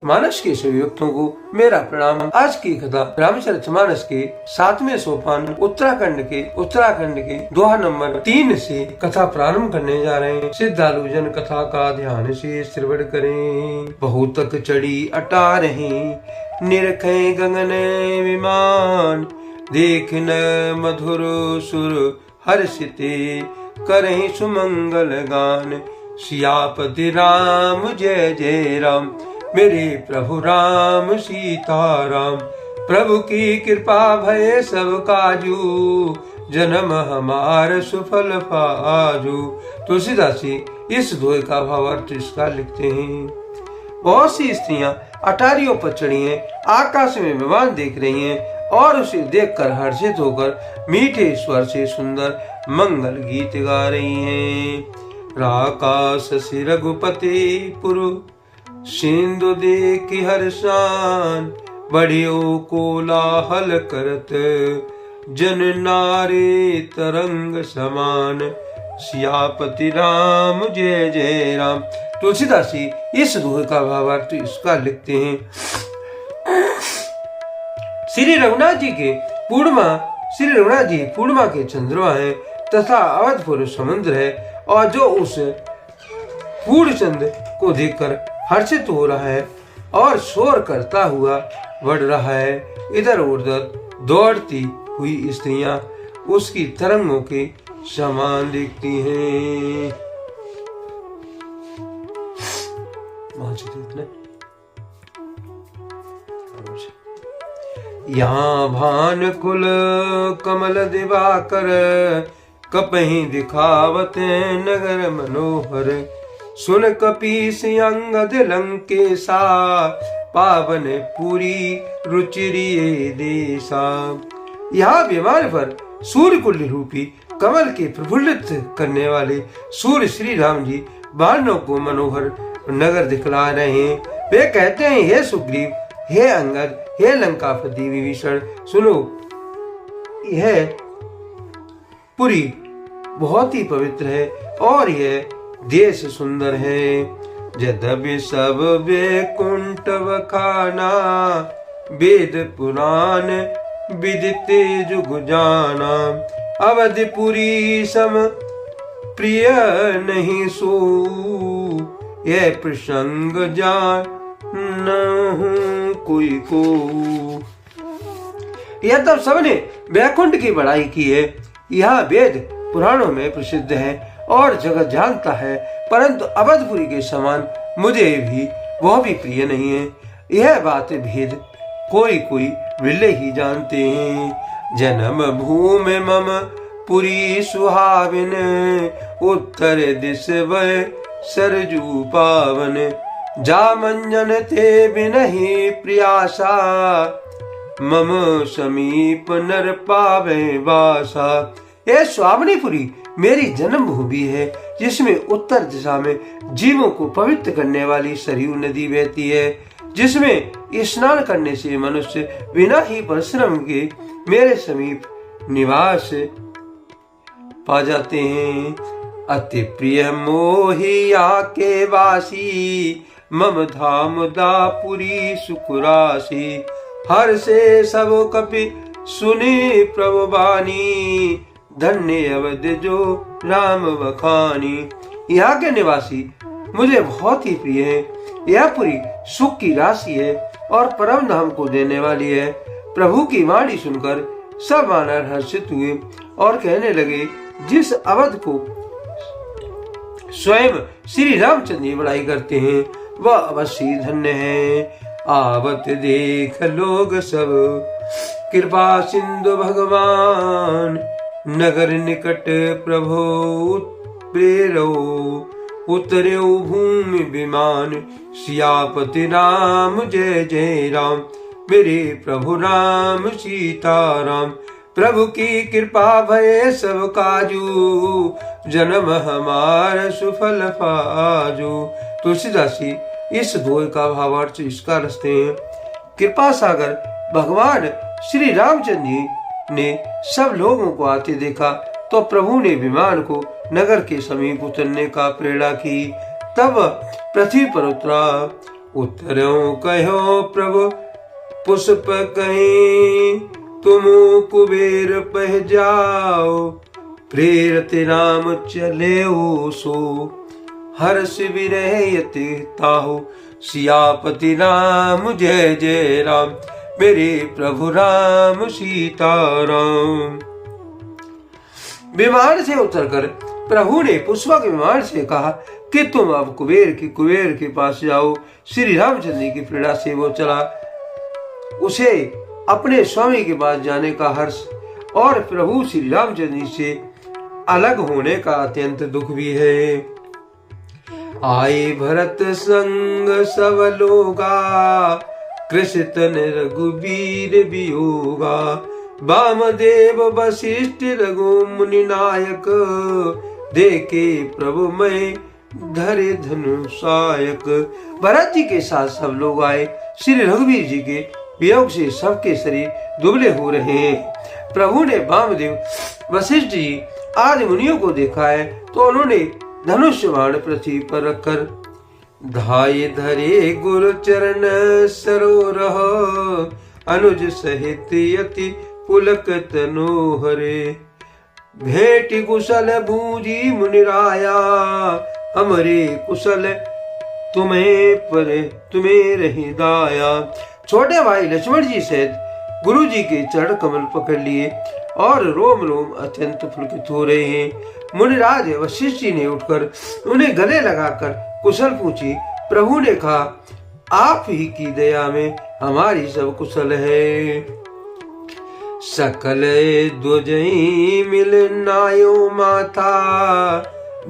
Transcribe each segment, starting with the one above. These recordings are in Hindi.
मानस के सभी भक्तों को मेरा प्रणाम। आज की कथा रामचरितमानस के 7वें सोपान उत्तराखंड के दोहा नंबर 3 से कथा प्रारंभ करने जा रहे हैं। श्रद्धालु जन कथा का ध्यान से श्रवण करें। बहुतक चढ़ी अटा रहे निरखे गगन विमान, देख न मधुर सुर हर्षिते करहि सुमंगल गान। सियापति राम जय जय राम, मेरे प्रभु राम सीताराम। प्रभु की कृपा भय सब काजू, जन्म हमार सुफल पाजू। तुलसीदास जी इस दोहे का भावार्थ इसका लिखते हैं। बहुत सी स्त्रियां अटारियों पर चढ़ी हैं, आकाश में विमान देख रही हैं और उसे देखकर हर्षित होकर मीठे स्वर से सुंदर मंगल गीत गा रही हैं। राकाश से रघुपति पुर सिंधु देखि हर्षान, बढ़ियो कोलाहल करत जन नारी तरंग समान। सियापति राम जय जय राम। तुलसीदास जी इस दोहे का भावार्थ इसका लिखते हैं। श्री रघुनाथ जी पूर्णिमा के चंद्रमा है तथा अवधपुर समुद्र है, और जो उस पूर्णचंद्र को देखकर हर्षित हो रहा है और शोर करता हुआ बढ़ रहा है। इधर उधर दौड़ती हुई स्त्रियां उसकी तरंगों के समान दिखती हैं। यहाँ भान कुल कमल दिवाकर, कपहि दिखावत नगर मनोहर। सुन कपीस अंगद लंकेशा, पावन पुरी रुचिरिये देशा। यहाँ विमान पर सूर्य कुल रूपी कमल के प्रफुल्लित करने वाले सूर्य श्री राम जी बाणों को मनोहर नगर दिखला रहे हैं। वे कहते हैं, हे सुग्रीव, हे अंगद, हे लंकापति विभीषण, सुनो, यह पुरी बहुत ही पवित्र है और यह देश सुंदर है। यद्यपि सब वैकुंठ बखाना, वेद पुराण विदिते जुग जाना। अवधपुरी सम प्रिय नहीं सो, यह प्रसंग जान न कोई को। यह तब सबने वैकुंठ की बड़ाई की है। यह वेद पुराणों में प्रसिद्ध है और जगत जानता है, परंतु अवधपुरी के समान मुझे भी वह भी प्रिय नहीं है। यह बात भेद कोई कोई विरले ही जानते हैं। जन्म भूमि मम पुरी सुहाविन, उत्तर दिश वै सरजू पावन। जा मंजन ते बिनहि प्रियासा, मम समीप नर पावे वासा। यह स्वामिनीपुरी मेरी जन्मभूमि है, जिसमें उत्तर दिशा में जीवों को पवित्र करने वाली सरयू नदी बहती है, जिसमें स्नान करने से मनुष्य बिना ही परिश्रम के मेरे समीप निवास पा जाते हैं। अति प्रिय मोहिया के वासी, मम धाम दापुरी सुखरासी। हर से सब कपि सुने प्रभु बानी, धन्य अवध जो राम बखानी। यहाँ के निवासी मुझे बहुत ही प्रिय है। यह पुरी सुख की राशि है और परम धाम को देने वाली है। प्रभु की वाणी सुनकर सब वानर हर्षित हुए और कहने लगे, जिस अवध को स्वयं श्री रामचंद्र जी बड़ाई करते हैं, वह अवश्य धन्य है। आवत देख लोग सब कृपा सिंधु भगवान, नगर निकट प्रभु प्रेरो उतरे भूमि विमान। सियापति राम जय जय राम, मेरे प्रभु राम सीताराम। प्रभु की कृपा भय सब काजू, जन्म हमार सुफल पाजू। तुलसीदास जी इस दोहे का भावार्थ इसका रचते हैं। कृपा सागर भगवान श्री रामचंद्र जी ने सब लोगों को आते देखा तो प्रभु ने विमान को नगर के समीप उतरने का प्रेरणा की। तब पृथ्वी पर उतरा उत्तरों कहो प्रभु पुष्प कहीं, तुम कुबेर पह जाओ, प्रेरत राम चले सो, हर्ष विरहयति ताहो, सियापति राम जय जय राम, मेरे प्रभु राम सीताराम। विमान से उतरकर प्रभु ने पुष्पक विमान से कहा कि तुम अब कुबेर के पास जाओ। श्री रामचंद्र की प्रेरणा से वो चला। उसे अपने स्वामी के पास जाने का हर्ष और प्रभु श्री रामचंद्र से अलग होने का अत्यंत दुख भी है। आए भरत संग सब लोगा, कृष्ण रघुबीर वियोगा, वामदेव वशिष्ठ रघु मुनि नायक, देखे प्रभु मैं धरे धनुषायक। भरत जी के साथ सब लोग आए। श्री रघुवीर जी के वियोग से सबके शरीर दुबले हो रहे हैं। प्रभु ने वामदेव वशिष्ठ जी आदि मुनियों को देखा है तो उन्होंने धनुष बाण पृथ्वी पर रखकर धाये धरे गुरु चरण सरोरह, अनुज सहित यति पुलक तनोहरे, भेंट कुशल भूजी मुनिराया, हमरे कुशल तुम्हें रही दाया। छोटे भाई लक्ष्मण जी सहित गुरु जी के चरण कमल पकड़ लिए और रोम रोम अत्यंत पुलकित हो रहे हैं। मुनिराज वशिष्ठ जी ने उठकर उन्हें गले लगाकर कुशल पूछी। प्रभु ने कहा, आप ही की दया में हमारी सब कुशल है। सकल द्वजई मिल नायो माता,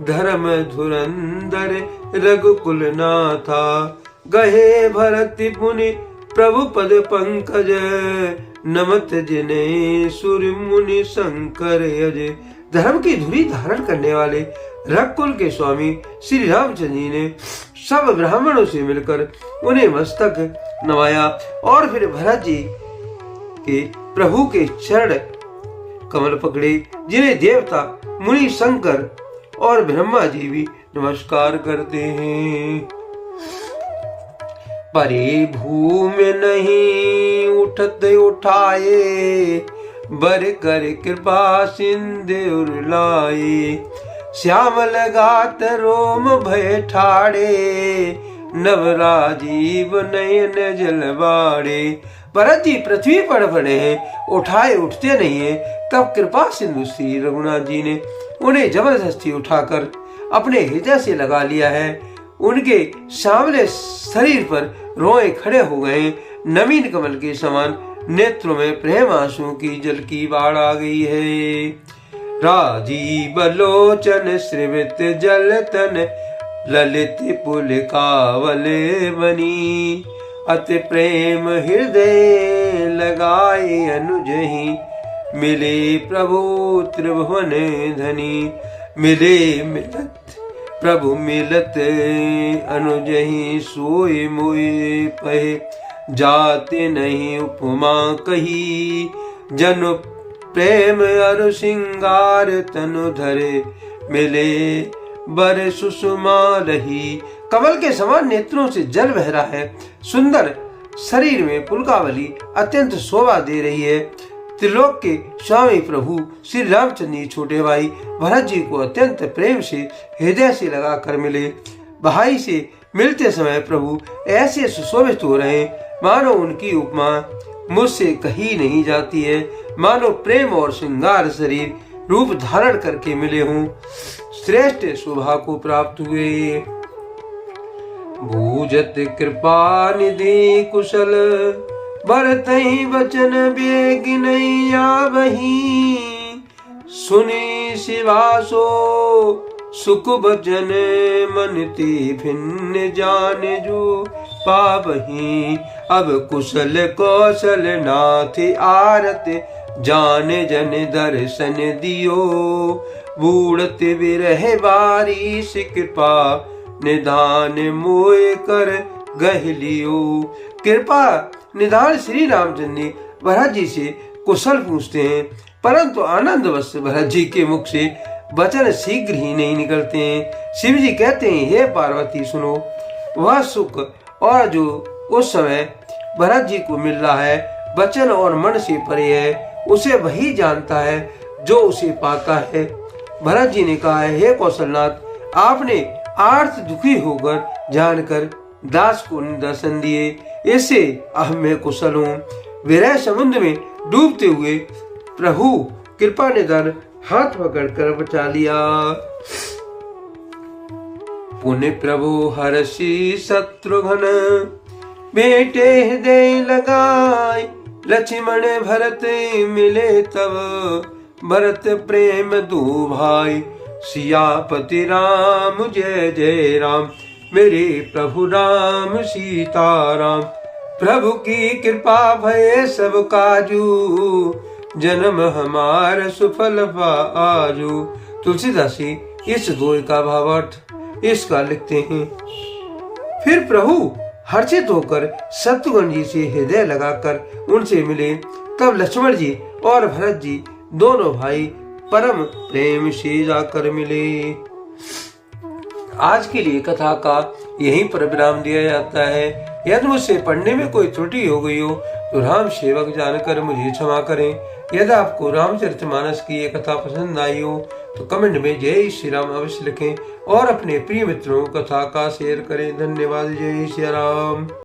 धर्म धुरंधर रघुकुल नाथा, गहे भरत मुनि प्रभु पद पंकज, नमत जिने सूर्य मुनि शंकर यज। धर्म की धुरी धारण करने वाले रघुकुल के स्वामी श्री रामचंद्र जी ने सब ब्राह्मणों से मिलकर उन्हें मस्तक नवाया और फिर भरत जी के प्रभु के चरण कमल पकड़े, जिन्हें देवता मुनि शंकर और ब्रह्मा जी भी नमस्कार करते हैं। परे भूमि नहीं उठत उठाए, बर कर कृपा सिंधु लाए, श्यामल गात रोम भय ठाड़े, नवराजीव नयन जलवाड़े। भरत जी पृथ्वी पर पड़े हैं, उठाए उठते नहीं है। तब कृपा सिंधु श्री रघुनाथ जी ने उन्हें जबरदस्ती उठाकर अपने हृदय से लगा लिया है। उनके सांवले शरीर पर रोए खड़े हो गए। नवीन कमल के समान नेत्रों में प्रेम आंसू की जल की बाढ़ आ गई है। राजीव लोचन श्रीवित जल तन, ललित पुलकावल बनी, अति प्रेम हृदय लगाए अनुजहि, मिले प्रभु त्रिभुवन धनी। मिले मिलत प्रभु मिलत अनुजहि, सोए मोए पहे, जाते नहीं उपमा कही, जन प्रेम अरु सिंगार तनु धरे, मिले बर सुषमा रही। कमल के समान नेत्रों से जल बह रहा है। सुंदर शरीर में पुलकावली अत्यंत शोभा दे रही है। त्रिलोक के स्वामी प्रभु श्री रामचंद्र छोटे भाई भरत जी को अत्यंत प्रेम से हृदय से लगाकर मिले। भाई से मिलते समय प्रभु ऐसे सुशोभित हो रहे मानो उनकी उपमा मुझसे कही नहीं जाती है। मानो प्रेम और श्रृंगार शरीर रूप धारण करके मिले हों, श्रेष्ठ शोभा को प्राप्त हुए। भूजत कृपा निधि कुशल, बरतई वचन बेग नहीं आवही, सुनी शिवासो सुख भजन, मनती भिन्न जान जो पावही। अब कुशल कौशल नाथ आरत, जान जन दर्शन दियो, बूढ़त विरह बारिश कृपा, निधान मोए कर गहलियो। कृपा निधान श्री रामचंद्र भरत जी से कुशल पूछते हैं, परंतु आनंदवश भरत जी के मुख से वचन शीघ्र ही नहीं निकलते हैं। शिव जी कहते हैं, हे पार्वती सुनो, वह सुख और जो उस समय भरत जी को मिल रहा है वचन और मन से परे है, उसे वही जानता है जो उसे पाता है। भरत जी ने कहा है, हे कौशलनाथ, आपने आर्त दुखी होकर जानकर दास को दर्शन दिए, इससे अब मैं कुशल हूँ। विरह समुद्र में डूबते हुए प्रभु कृपा निधान हाथ पकड़कर बचा लिया। पुण्य प्रभु हर्षि शत्रुघ्न बेटे हृदय लगाए, लक्ष्मण भरत मिले तब भरत प्रेम दो भाई। सियापति राम जय जय राम, मेरे प्रभु राम सीताराम। प्रभु की कृपा भय सब काजू, जन्म हमार सुफल आजू। तुलसीदास जी इस दोहे का भावार्थ इसका लिखते हैं। फिर प्रभु हर्षित होकर शत्रुघ्न जी से हृदय लगाकर उनसे मिले। तब लक्ष्मण जी और भरत जी दोनों भाई परम प्रेम से जाकर मिले। आज के लिए कथा का यहीं पर विराम दिया जाता है। यदि मुझसे पढ़ने में कोई त्रुटि हो गई हो तो राम सेवक जानकर मुझे क्षमा करें। यदि आपको रामचरितमानस की ये कथा पसंद आई हो तो कमेंट में जय श्री राम अवश्य लिखें और अपने प्रिय मित्रों को कथा का शेयर करें। धन्यवाद। जय श्री राम।